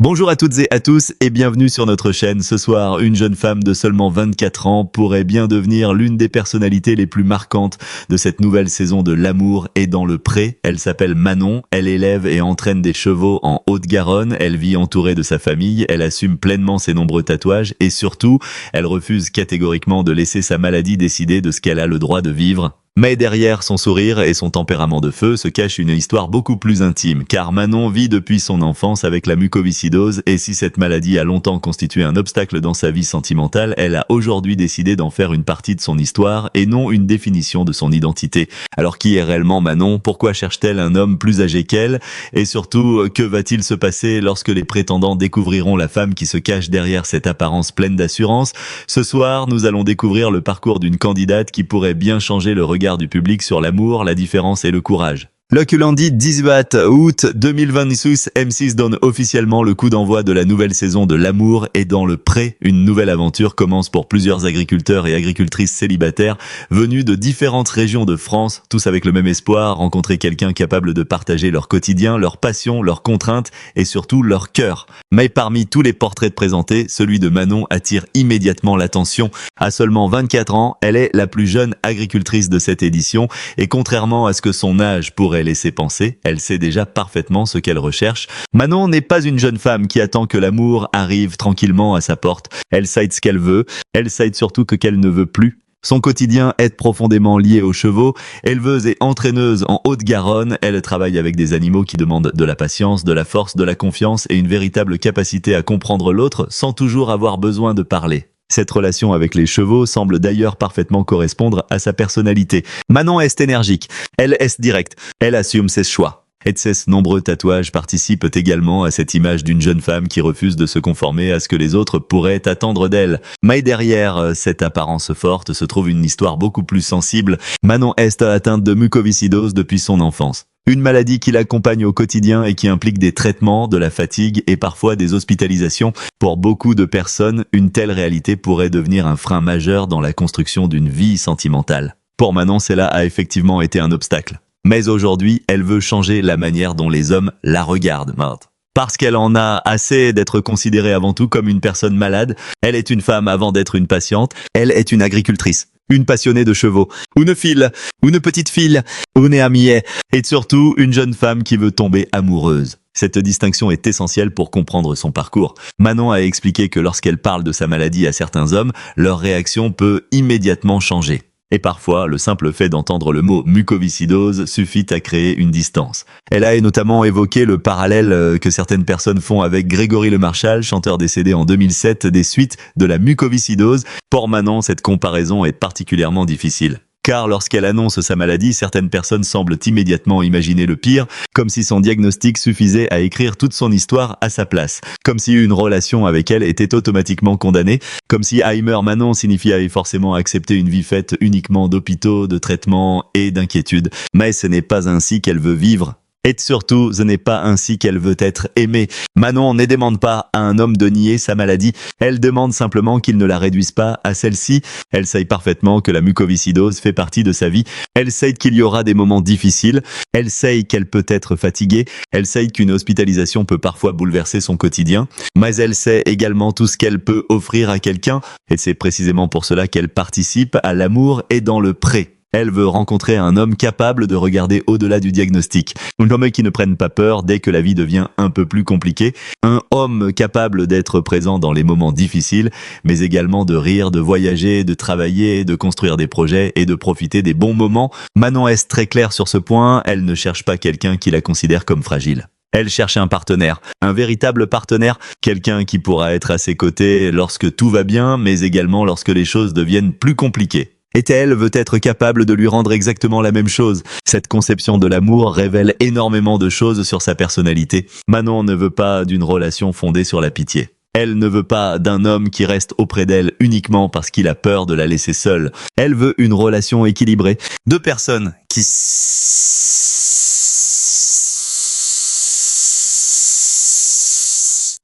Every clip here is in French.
Bonjour à toutes et à tous et bienvenue sur notre chaîne. Ce soir, une jeune femme de seulement 24 ans pourrait bien devenir l'une des personnalités les plus marquantes de cette nouvelle saison de L'amour est dans le pré. Elle s'appelle Manon, elle élève et entraîne des chevaux en Haute-Garonne, elle vit entourée de sa famille, elle assume pleinement ses nombreux tatouages et surtout, elle refuse catégoriquement de laisser sa maladie décider de ce qu'elle a le droit de vivre. Mais derrière son sourire et son tempérament de feu se cache une histoire beaucoup plus intime, car Manon vit depuis son enfance avec la mucoviscidose et si cette maladie a longtemps constitué un obstacle dans sa vie sentimentale, elle a aujourd'hui décidé d'en faire une partie de son histoire et non une définition de son identité. Alors qui est réellement Manon? Pourquoi cherche-t-elle un homme plus âgé qu'elle? Et surtout, que va-t-il se passer lorsque les prétendants découvriront la femme qui se cache derrière cette apparence pleine d'assurance? Ce soir, nous allons découvrir le parcours d'une candidate qui pourrait bien changer le regard du public sur l'amour, la différence et le courage. Le lundi 18 août 2026, M6 donne officiellement le coup d'envoi de la nouvelle saison de L'amour est dans le pré. Une nouvelle aventure commence pour plusieurs agriculteurs et agricultrices célibataires venus de différentes régions de France, tous avec le même espoir, rencontrer quelqu'un capable de partager leur quotidien, leurs passions, leurs contraintes et surtout leur cœur. Mais parmi tous les portraits présentés, celui de Manon attire immédiatement l'attention. À seulement 24 ans, elle est la plus jeune agricultrice de cette édition et contrairement à ce que son âge pourrait laisser penser, elle sait déjà parfaitement ce qu'elle recherche. Manon n'est pas une jeune femme qui attend que l'amour arrive tranquillement à sa porte. Elle sait ce qu'elle veut, elle sait surtout que qu'elle ne veut plus. Son quotidien est profondément lié aux chevaux. Éleveuse et entraîneuse en Haute-Garonne, elle travaille avec des animaux qui demandent de la patience, de la force, de la confiance et une véritable capacité à comprendre l'autre sans toujours avoir besoin de parler. Cette relation avec les chevaux semble d'ailleurs parfaitement correspondre à sa personnalité. Manon est énergique, elle est directe, elle assume ses choix. Et ses nombreux tatouages participent également à cette image d'une jeune femme qui refuse de se conformer à ce que les autres pourraient attendre d'elle. Mais derrière cette apparence forte se trouve une histoire beaucoup plus sensible. Manon est atteinte de mucoviscidose depuis son enfance. Une maladie qui l'accompagne au quotidien et qui implique des traitements, de la fatigue et parfois des hospitalisations. Pour beaucoup de personnes, une telle réalité pourrait devenir un frein majeur dans la construction d'une vie sentimentale. Pour Manon, cela a effectivement été un obstacle. Mais aujourd'hui, elle veut changer la manière dont les hommes la regardent. Parce qu'elle en a assez d'être considérée avant tout comme une personne malade, elle est une femme avant d'être une patiente, elle est une agricultrice. Une passionnée de chevaux, une fille, une petite fille, une amie, et surtout une jeune femme qui veut tomber amoureuse. Cette distinction est essentielle pour comprendre son parcours. Manon a expliqué que lorsqu'elle parle de sa maladie à certains hommes, leur réaction peut immédiatement changer. Et parfois, le simple fait d'entendre le mot mucoviscidose suffit à créer une distance. Elle a notamment évoqué le parallèle que certaines personnes font avec Grégory Lemarchal, chanteur décédé en 2007 des suites de la mucoviscidose. Pour Manon, cette comparaison est particulièrement difficile. Car lorsqu'elle annonce sa maladie, certaines personnes semblent immédiatement imaginer le pire, comme si son diagnostic suffisait à écrire toute son histoire à sa place, comme si une relation avec elle était automatiquement condamnée, comme si Heimer Manon signifiait forcément accepter une vie faite uniquement d'hôpitaux, de traitements et d'inquiétudes. Mais ce n'est pas ainsi qu'elle veut vivre. Et surtout, ce n'est pas ainsi qu'elle veut être aimée. Manon ne demande pas à un homme de nier sa maladie. Elle demande simplement qu'il ne la réduise pas à celle-ci. Elle sait parfaitement que la mucoviscidose fait partie de sa vie. Elle sait qu'il y aura des moments difficiles. Elle sait qu'elle peut être fatiguée. Elle sait qu'une hospitalisation peut parfois bouleverser son quotidien. Mais elle sait également tout ce qu'elle peut offrir à quelqu'un. Et c'est précisément pour cela qu'elle participe à L'amour est dans le pré. Elle veut rencontrer un homme capable de regarder au-delà du diagnostic. Un homme qui ne prenne pas peur dès que la vie devient un peu plus compliquée. Un homme capable d'être présent dans les moments difficiles, mais également de rire, de voyager, de travailler, de construire des projets et de profiter des bons moments. Manon est très claire sur ce point, elle ne cherche pas quelqu'un qui la considère comme fragile. Elle cherche un partenaire, un véritable partenaire, quelqu'un qui pourra être à ses côtés lorsque tout va bien, mais également lorsque les choses deviennent plus compliquées. Et elle veut être capable de lui rendre exactement la même chose. Cette conception de l'amour révèle énormément de choses sur sa personnalité. Manon ne veut pas d'une relation fondée sur la pitié. Elle ne veut pas d'un homme qui reste auprès d'elle uniquement parce qu'il a peur de la laisser seule. Elle veut une relation équilibrée. Deux personnes qui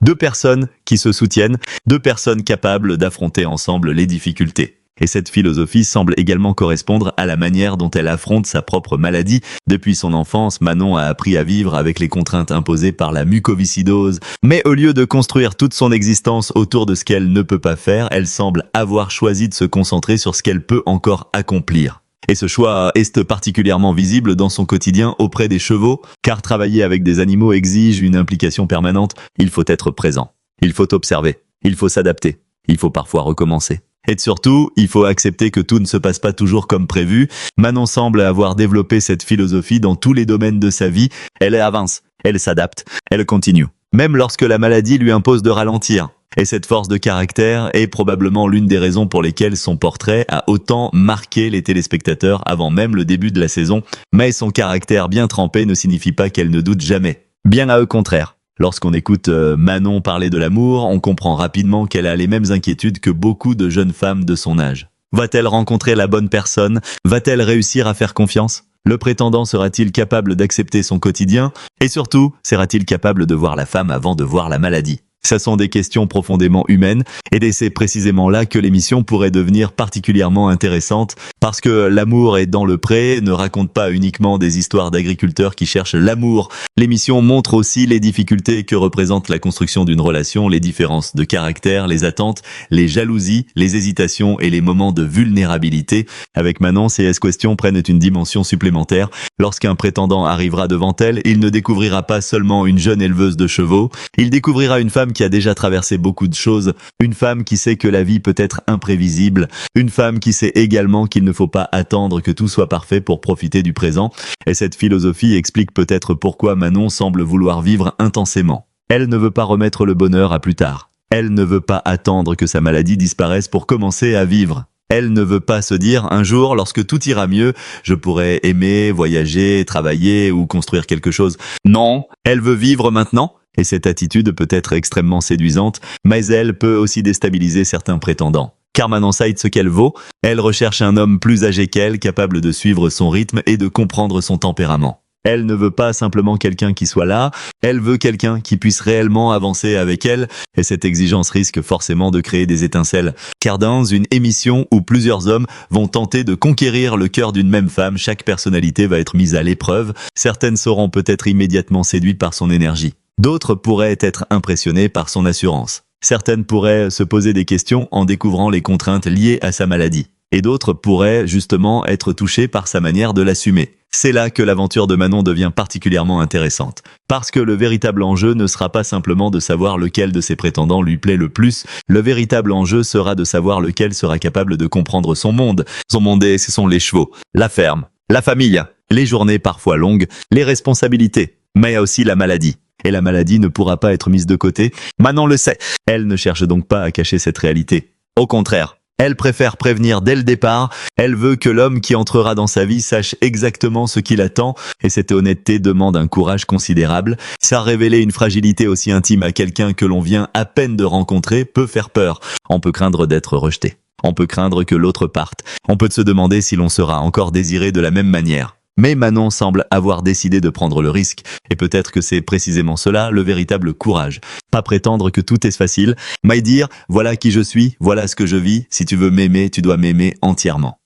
Deux personnes qui se soutiennent, deux personnes capables d'affronter ensemble les difficultés. Et cette philosophie semble également correspondre à la manière dont elle affronte sa propre maladie. Depuis son enfance, Manon a appris à vivre avec les contraintes imposées par la mucoviscidose. Mais au lieu de construire toute son existence autour de ce qu'elle ne peut pas faire, elle semble avoir choisi de se concentrer sur ce qu'elle peut encore accomplir. Et ce choix est particulièrement visible dans son quotidien auprès des chevaux, car travailler avec des animaux exige une implication permanente. Il faut être présent, il faut observer, il faut s'adapter, il faut parfois recommencer. Et surtout, il faut accepter que tout ne se passe pas toujours comme prévu. Manon semble avoir développé cette philosophie dans tous les domaines de sa vie. Elle avance, elle s'adapte, elle continue. Même lorsque la maladie lui impose de ralentir. Et cette force de caractère est probablement l'une des raisons pour lesquelles son portrait a autant marqué les téléspectateurs avant même le début de la saison. Mais son caractère bien trempé ne signifie pas qu'elle ne doute jamais. Bien à eux contraire. Lorsqu'on écoute Manon parler de l'amour, on comprend rapidement qu'elle a les mêmes inquiétudes que beaucoup de jeunes femmes de son âge. Va-t-elle rencontrer la bonne personne? Va-t-elle réussir à faire confiance? Le prétendant sera-t-il capable d'accepter son quotidien? Et surtout, sera-t-il capable de voir la femme avant de voir la maladie? Ce sont des questions profondément humaines, et c'est précisément là que l'émission pourrait devenir particulièrement intéressante, parce que L'amour est dans le pré ne raconte pas uniquement des histoires d'agriculteurs qui cherchent l'amour. L'émission montre aussi les difficultés que représente la construction d'une relation, les différences de caractère, les attentes, les jalousies, les hésitations et les moments de vulnérabilité. Avec Manon, ces questions prennent une dimension supplémentaire. Lorsqu'un prétendant arrivera devant elle, il ne découvrira pas seulement une jeune éleveuse de chevaux, il découvrira une femme qui a déjà traversé beaucoup de choses, une femme qui sait que la vie peut être imprévisible, une femme qui sait également qu'il ne faut pas attendre que tout soit parfait pour profiter du présent. Et cette philosophie explique peut-être pourquoi Manon semble vouloir vivre intensément. Elle ne veut pas remettre le bonheur à plus tard. Elle ne veut pas attendre que sa maladie disparaisse pour commencer à vivre. Elle ne veut pas se dire, un jour, lorsque tout ira mieux, je pourrai aimer, voyager, travailler ou construire quelque chose. Non, elle veut vivre maintenant. Et cette attitude peut être extrêmement séduisante, mais elle peut aussi déstabiliser certains prétendants. Car Manon sait ce qu'elle vaut, elle recherche un homme plus âgé qu'elle, capable de suivre son rythme et de comprendre son tempérament. Elle ne veut pas simplement quelqu'un qui soit là, elle veut quelqu'un qui puisse réellement avancer avec elle, et cette exigence risque forcément de créer des étincelles. Car dans une émission où plusieurs hommes vont tenter de conquérir le cœur d'une même femme, chaque personnalité va être mise à l'épreuve. Certaines seront peut-être immédiatement séduites par son énergie. D'autres pourraient être impressionnées par son assurance. Certaines pourraient se poser des questions en découvrant les contraintes liées à sa maladie. Et d'autres pourraient justement être touchées par sa manière de l'assumer. C'est là que l'aventure de Manon devient particulièrement intéressante. Parce que le véritable enjeu ne sera pas simplement de savoir lequel de ses prétendants lui plaît le plus, le véritable enjeu sera de savoir lequel sera capable de comprendre son monde. Son monde, ce sont les chevaux, la ferme, la famille, les journées parfois longues, les responsabilités, mais aussi la maladie. Et la maladie ne pourra pas être mise de côté. Manon le sait. Elle ne cherche donc pas à cacher cette réalité. Au contraire, elle préfère prévenir dès le départ. Elle veut que l'homme qui entrera dans sa vie sache exactement ce qu'il attend. Et cette honnêteté demande un courage considérable. Ça révéler une fragilité aussi intime à quelqu'un que l'on vient à peine de rencontrer peut faire peur. On peut craindre d'être rejeté. On peut craindre que l'autre parte. On peut se demander si l'on sera encore désiré de la même manière. Mais Manon semble avoir décidé de prendre le risque, et peut-être que c'est précisément cela le véritable courage. Pas prétendre que tout est facile, mais dire « voilà qui je suis, voilà ce que je vis, si tu veux m'aimer, tu dois m'aimer entièrement ».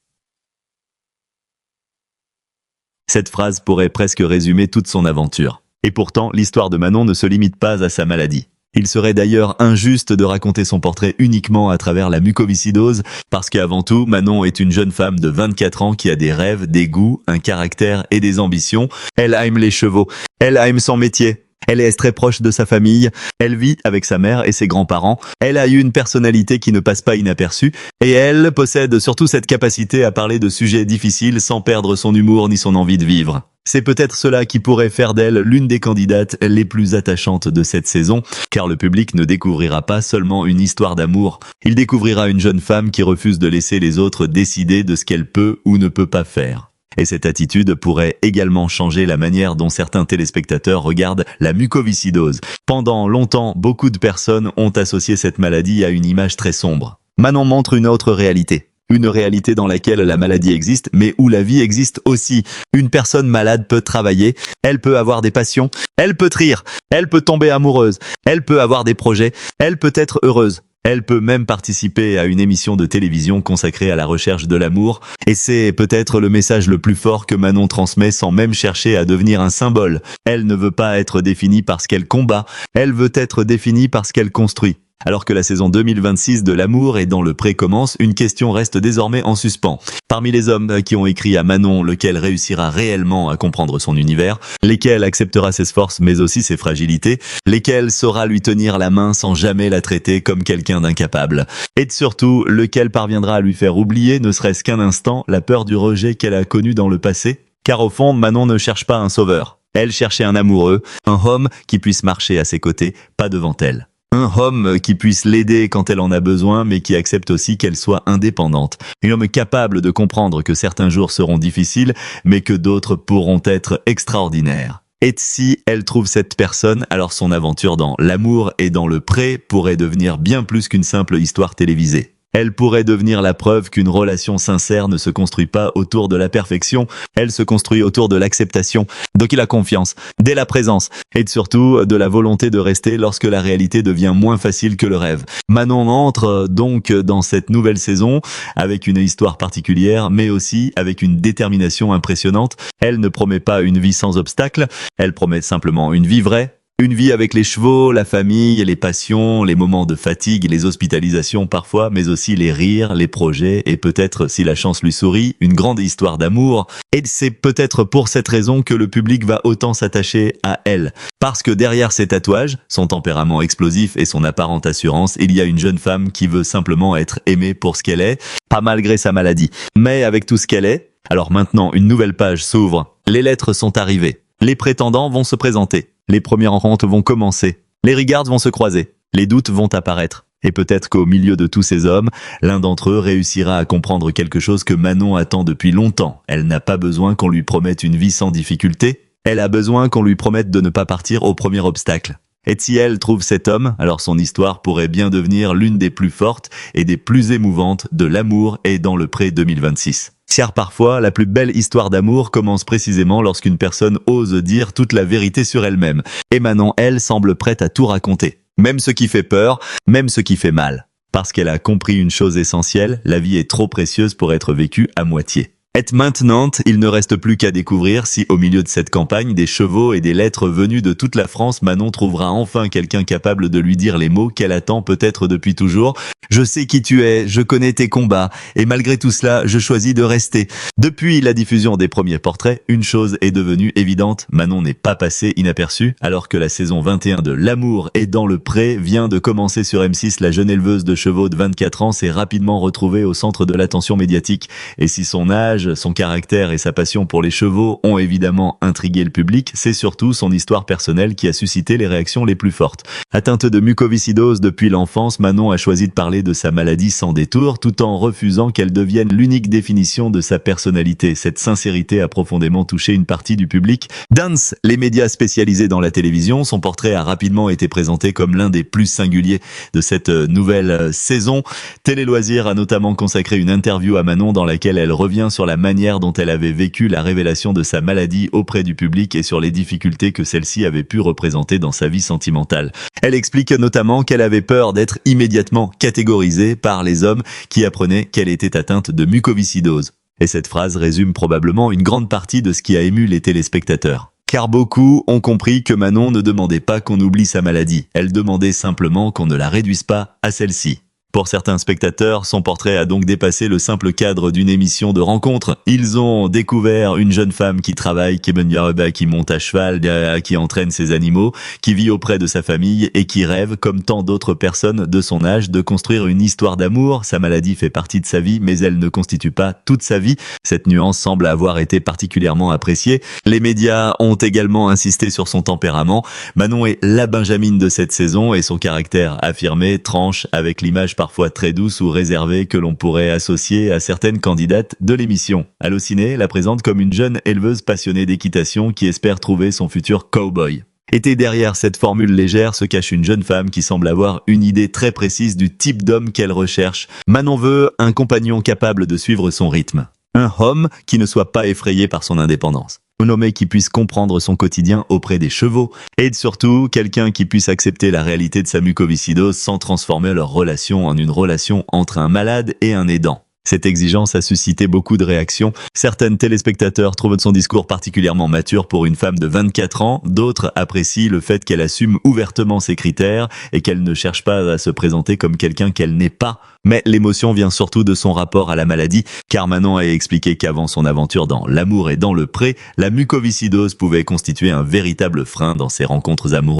Cette phrase pourrait presque résumer toute son aventure. Et pourtant, l'histoire de Manon ne se limite pas à sa maladie. Il serait d'ailleurs injuste de raconter son portrait uniquement à travers la mucoviscidose, parce qu'avant tout, Manon est une jeune femme de 24 ans qui a des rêves, des goûts, un caractère et des ambitions. Elle aime les chevaux, elle aime son métier. Elle est très proche de sa famille, elle vit avec sa mère et ses grands-parents, elle a eu une personnalité qui ne passe pas inaperçue, et elle possède surtout cette capacité à parler de sujets difficiles sans perdre son humour ni son envie de vivre. C'est peut-être cela qui pourrait faire d'elle l'une des candidates les plus attachantes de cette saison, car le public ne découvrira pas seulement une histoire d'amour, il découvrira une jeune femme qui refuse de laisser les autres décider de ce qu'elle peut ou ne peut pas faire. Et cette attitude pourrait également changer la manière dont certains téléspectateurs regardent la mucoviscidose. Pendant longtemps, beaucoup de personnes ont associé cette maladie à une image très sombre. Manon montre une autre réalité. Une réalité dans laquelle la maladie existe, mais où la vie existe aussi. Une personne malade peut travailler, elle peut avoir des passions, elle peut rire, elle peut tomber amoureuse, elle peut avoir des projets, elle peut être heureuse. Elle peut même participer à une émission de télévision consacrée à la recherche de l'amour, et c'est peut-être le message le plus fort que Manon transmet sans même chercher à devenir un symbole. Elle ne veut pas être définie par ce qu'elle combat, elle veut être définie par ce qu'elle construit. Alors que la saison 2026 de L'amour est dans le pré commence, une question reste désormais en suspens. Parmi les hommes qui ont écrit à Manon, lequel réussira réellement à comprendre son univers, lesquels acceptera ses forces mais aussi ses fragilités, lesquels saura lui tenir la main sans jamais la traiter comme quelqu'un d'incapable, et surtout, lequel parviendra à lui faire oublier, ne serait-ce qu'un instant, la peur du rejet qu'elle a connu dans le passé. Car au fond, Manon ne cherche pas un sauveur. Elle cherchait un amoureux, un homme qui puisse marcher à ses côtés, pas devant elle. Un homme qui puisse l'aider quand elle en a besoin, mais qui accepte aussi qu'elle soit indépendante. Un homme capable de comprendre que certains jours seront difficiles, mais que d'autres pourront être extraordinaires. Et si elle trouve cette personne, alors son aventure dans L'amour et dans le pré pourrait devenir bien plus qu'une simple histoire télévisée. Elle pourrait devenir la preuve qu'une relation sincère ne se construit pas autour de la perfection, elle se construit autour de l'acceptation, donc il a confiance, dès la présence, et surtout de la volonté de rester lorsque la réalité devient moins facile que le rêve. Manon entre donc dans cette nouvelle saison avec une histoire particulière, mais aussi avec une détermination impressionnante. Elle ne promet pas une vie sans obstacles, elle promet simplement une vie vraie. Une vie avec les chevaux, la famille, les passions, les moments de fatigue, les hospitalisations parfois, mais aussi les rires, les projets et peut-être, si la chance lui sourit, une grande histoire d'amour. Et c'est peut-être pour cette raison que le public va autant s'attacher à elle. Parce que derrière ses tatouages, son tempérament explosif et son apparente assurance, il y a une jeune femme qui veut simplement être aimée pour ce qu'elle est, pas malgré sa maladie, mais avec tout ce qu'elle est. Alors maintenant, une nouvelle page s'ouvre. Les lettres sont arrivées. Les prétendants vont se présenter. Les premières rencontres vont commencer. Les regards vont se croiser. Les doutes vont apparaître. Et peut-être qu'au milieu de tous ces hommes, l'un d'entre eux réussira à comprendre quelque chose que Manon attend depuis longtemps. Elle n'a pas besoin qu'on lui promette une vie sans difficulté. Elle a besoin qu'on lui promette de ne pas partir au premier obstacle. Et si elle trouve cet homme, alors son histoire pourrait bien devenir l'une des plus fortes et des plus émouvantes de L'amour et dans le pré 2026. Car parfois, la plus belle histoire d'amour commence précisément lorsqu'une personne ose dire toute la vérité sur elle-même. Et Manon, elle, semble prête à tout raconter. Même ce qui fait peur, même ce qui fait mal. Parce qu'elle a compris une chose essentielle, la vie est trop précieuse pour être vécue à moitié. Et maintenant, il ne reste plus qu'à découvrir si, au milieu de cette campagne, des chevaux et des lettres venues de toute la France, Manon trouvera enfin quelqu'un capable de lui dire les mots qu'elle attend peut-être depuis toujours. Je sais qui tu es, je connais tes combats, et malgré tout cela, je choisis de rester. Depuis la diffusion des premiers portraits, une chose est devenue évidente, Manon n'est pas passée inaperçue, alors que la saison 21 de L'amour et dans le pré vient de commencer sur M6, la jeune éleveuse de chevaux de 24 ans s'est rapidement retrouvée au centre de l'attention médiatique. Et si son âge, son caractère et sa passion pour les chevaux ont évidemment intrigué le public, c'est surtout son histoire personnelle qui a suscité les réactions les plus fortes. Atteinte de mucoviscidose depuis l'enfance, Manon a choisi de parler de sa maladie sans détour, tout en refusant qu'elle devienne l'unique définition de sa personnalité. Cette sincérité a profondément touché une partie du public. Dance, les médias spécialisés dans la télévision, son portrait a rapidement été présenté comme l'un des plus singuliers de cette nouvelle saison. Télé Loisirs a notamment consacré une interview à Manon dans laquelle elle revient sur la manière dont elle avait vécu la révélation de sa maladie auprès du public et sur les difficultés que celle-ci avait pu représenter dans sa vie sentimentale. Elle explique notamment qu'elle avait peur d'être immédiatement catégorisée par les hommes qui apprenaient qu'elle était atteinte de mucoviscidose. Et cette phrase résume probablement une grande partie de ce qui a ému les téléspectateurs. Car beaucoup ont compris que Manon ne demandait pas qu'on oublie sa maladie, elle demandait simplement qu'on ne la réduise pas à celle-ci. Pour certains spectateurs, son portrait a donc dépassé le simple cadre d'une émission de rencontre. Ils ont découvert une jeune femme qui travaille, qui monte à cheval, qui entraîne ses animaux, qui vit auprès de sa famille et qui rêve, comme tant d'autres personnes de son âge, de construire une histoire d'amour. Sa maladie fait partie de sa vie, mais elle ne constitue pas toute sa vie. Cette nuance semble avoir été particulièrement appréciée. Les médias ont également insisté sur son tempérament. Manon est la Benjamine de cette saison et son caractère affirmé tranche avec l'image parfois très douce ou réservée que l'on pourrait associer à certaines candidates de l'émission. Allociné la présente comme une jeune éleveuse passionnée d'équitation qui espère trouver son futur cowboy. Et derrière cette formule légère se cache une jeune femme qui semble avoir une idée très précise du type d'homme qu'elle recherche. Manon veut un compagnon capable de suivre son rythme. Un homme qui ne soit pas effrayé par son indépendance. Un homme qui puisse comprendre son quotidien auprès des chevaux. Et surtout, quelqu'un qui puisse accepter la réalité de sa mucoviscidose sans transformer leur relation en une relation entre un malade et un aidant. Cette exigence a suscité beaucoup de réactions. Certains téléspectateurs trouvent son discours particulièrement mature pour une femme de 24 ans. D'autres apprécient le fait qu'elle assume ouvertement ses critères et qu'elle ne cherche pas à se présenter comme quelqu'un qu'elle n'est pas. Mais l'émotion vient surtout de son rapport à la maladie, car Manon a expliqué qu'avant son aventure dans L'amour et dans le pré, la mucoviscidose pouvait constituer un véritable frein dans ses rencontres amoureuses.